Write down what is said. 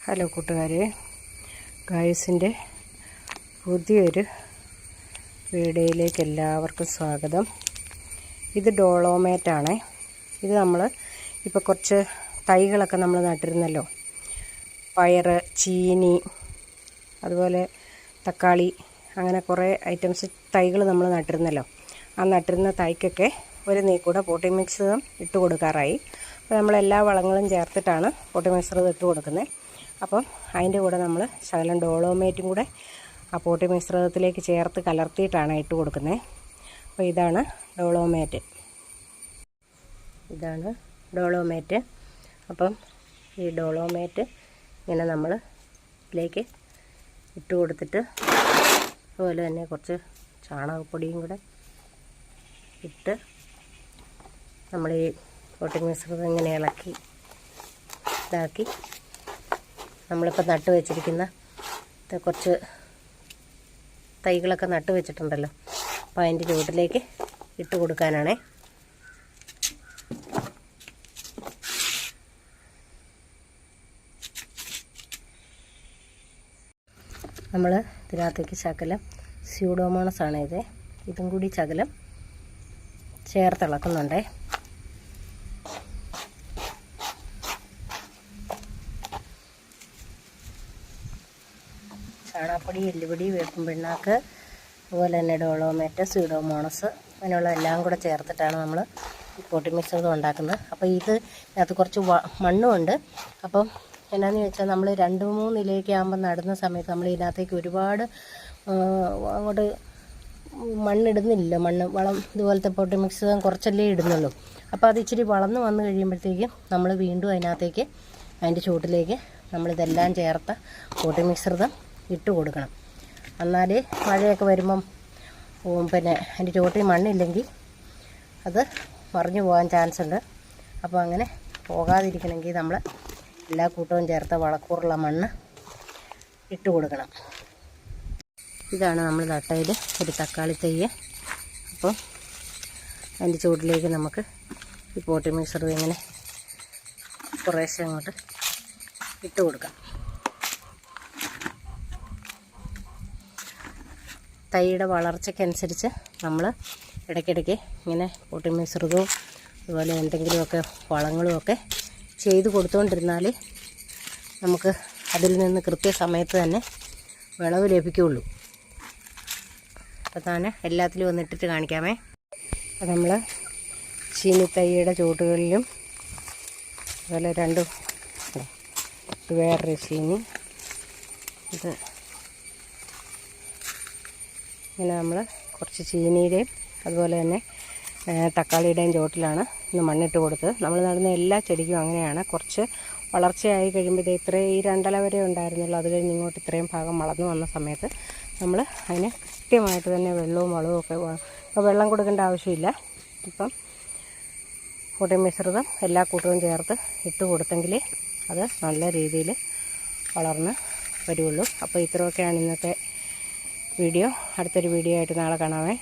Hello കൂട്ടുകാരെ, ഗായ്സിൻ്റെ പുതിയൊരു വീഡിയോയിലേക്ക് എല്ലാവർക്കും സ്വാഗതം. ഇത് ഡോളോമേറ്റാണേ. ഇത് നമ്മൾ ഇപ്പോൾ കുറച്ച് തൈകളൊക്കെ നമ്മൾ നട്ടിരുന്നല്ലോ. പയർ, ചീനി, അതുപോലെ തക്കാളി, അങ്ങനെ കുറേ ഐറ്റംസ് തൈകൾ നമ്മൾ നട്ടിരുന്നല്ലോ. ആ നട്ടിരുന്ന തൈക്കൊക്കെ ഒരു നീക്കൂടെ പോട്ടി മിക്സ് ഇട്ട് കൊടുക്കാറായി. അപ്പോൾ നമ്മളെല്ലാ വളങ്ങളും ചേർത്തിട്ടാണ് പോട്ടി മിക്സ് ഇട്ട് കൊടുക്കുന്നത്. അപ്പം അതിൻ്റെ കൂടെ നമ്മൾ ശകലം ഡോളോമേറ്റും കൂടെ ആ പോട്ടി മിശ്രിതത്തിലേക്ക് ചേർത്ത് കലർത്തിയിട്ടാണ് ഇട്ട് കൊടുക്കുന്നത്. അപ്പോൾ ഇതാണ് ഡോളോമേറ്റ്. അപ്പം ഈ ഡോളോമേറ്റ് ഇങ്ങനെ നമ്മൾ ഇതിലേക്ക് ഇട്ട് കൊടുത്തിട്ട്, അതുപോലെ തന്നെ കുറച്ച് ചാണകപ്പൊടിയും കൂടെ ഇട്ട് നമ്മൾ ഈ പോട്ടി മിശ്രിതം ഇങ്ങനെ ഇതാക്കി നമ്മളിപ്പോൾ നട്ട് വെച്ചിരിക്കുന്ന കുറച്ച് തൈകളൊക്കെ നട്ട് വെച്ചിട്ടുണ്ടല്ലോ, അപ്പോൾ അതിൻ്റെ ചുവട്ടിലേക്ക് ഇട്ട് കൊടുക്കാനാണേ. നമ്മൾ ഇതിനകത്തേക്ക് ശകലം സ്യൂഡോമോണസ് ആണ് ഇതും കൂടി ശകലം ചേർത്തിളക്കുന്നുണ്ടേ. ചാണകപ്പൊടി, എല്ലുപൊടി, വേപ്പിൻ പിണ്ണാക്ക്, അതുപോലെ തന്നെ ഡോളോമേറ്റ്, സ്യൂഡോമോണസ്, അങ്ങനെയുള്ള എല്ലാം കൂടെ ചേർത്തിട്ടാണ് നമ്മൾ ഈ പോട്ടി മിശ്രിതം ഉണ്ടാക്കുന്നത്. അപ്പോൾ ഇതിനകത്ത് കുറച്ച് മണ്ണുമുണ്ട്. അപ്പം എന്നാന്ന് വെച്ചാൽ നമ്മൾ 2-3 ഇലയൊക്കെ ആകുമ്പോൾ നടുന്ന സമയത്ത് നമ്മൾ ഇതിനകത്തേക്ക് ഒരുപാട് അങ്ങോട്ട് മണ്ണിടുന്നില്ല. വളം ഇതുപോലത്തെ പോട്ടി മിശ്രിതം കുറച്ചല്ലേ ഇടുന്നുള്ളൂ. അപ്പോൾ അത് ഇച്ചിരി വളർന്ന് വന്നു കഴിയുമ്പോഴത്തേക്കും നമ്മൾ വീണ്ടും അതിൻ്റെ ചുവട്ടിലേക്ക് നമ്മളിതെല്ലാം ചേർത്ത പോട്ടി മിശ്രിതം ഇട്ട് കൊടുക്കണം. എന്നാൽ മഴയൊക്കെ വരുമ്പം പിന്നെ അതിൻ്റെ ചുവട്ടിൽ മണ്ണില്ലെങ്കിൽ അത് മറിഞ്ഞു പോകാൻ ചാൻസ് ഉണ്ട്. അപ്പോൾ അങ്ങനെ പോകാതിരിക്കണമെങ്കിൽ നമ്മൾ എല്ലാ കൂട്ടവും ചേർത്ത വളക്കൂറുള്ള മണ്ണ് ഇട്ട് കൊടുക്കണം. ഇതാണ് നമ്മൾ നട്ടയിൽ ഒരു തക്കാളി തൈ. അപ്പോൾ അതിൻ്റെ ചുവട്ടിലേക്ക് നമുക്ക് ഈ പോട്ടി മിശ്രിതം ഇങ്ങനെ കുറേശ്ശെ അങ്ങോട്ട് ഇട്ട് കൊടുക്കാം. തൈയുടെ വളർച്ചയ്ക്കനുസരിച്ച് നമ്മൾ ഇടയ്ക്കിടയ്ക്ക് ഇങ്ങനെ പോട്ടി മിശ്രിതവും അതുപോലെ എന്തെങ്കിലുമൊക്കെ വളങ്ങളുമൊക്കെ ചെയ്ത് കൊടുത്തുകൊണ്ടിരുന്നാൽ നമുക്ക് അതിൽ നിന്ന് കൃത്യസമയത്ത് തന്നെ വിളവ് ലഭിക്കുകയുള്ളൂ. അപ്പോൾ ഞാൻ എല്ലാത്തിലും ഒന്നിട്ടിട്ട് കാണിക്കാമേ. അപ്പോൾ നമ്മൾ ചീനിത്തൈയുടെ ചുവട്ടുകളിലും അതുപോലെ വേറൊരു ചീനി, ഇത് ഇങ്ങനെ നമ്മൾ കുറച്ച് ചീനിയുടെയും അതുപോലെ തന്നെ തക്കാളിയുടെയും ചുവട്ടിലാണ് ഇന്ന് മണ്ണിട്ട് കൊടുത്തത്. നമ്മൾ നടുന്ന എല്ലാ ചെടിക്കും അങ്ങനെയാണ്. കുറച്ച് വളർച്ചയായി കഴിയുമ്പോഴത്തേ ഈ 2 ഇല വരെ ഉണ്ടായിരുന്നുള്ളൂ. അത് കഴിഞ്ഞ് ഇങ്ങോട്ട് ഇത്രയും ഭാഗം വളർന്നു വന്ന സമയത്ത് നമ്മൾ അതിന് കൃത്യമായിട്ട് തന്നെ വെള്ളവും വളവും ഒക്കെ, ഇപ്പോൾ വെള്ളം കൊടുക്കേണ്ട ആവശ്യമില്ല. ഇപ്പം പോട്ടി മിശ്രിതം എല്ലാ കൂട്ടവും ചേർത്ത് ഇട്ട് കൊടുത്തെങ്കിലേ അത് നല്ല രീതിയിൽ വളർന്ന് വരുള്ളൂ. അപ്പോൾ ഇത്രയൊക്കെയാണ് ഇന്നത്തെ വീഡിയോ. അടുത്തൊരു വീഡിയോ ആയിട്ട് നാളെ കാണാമേ.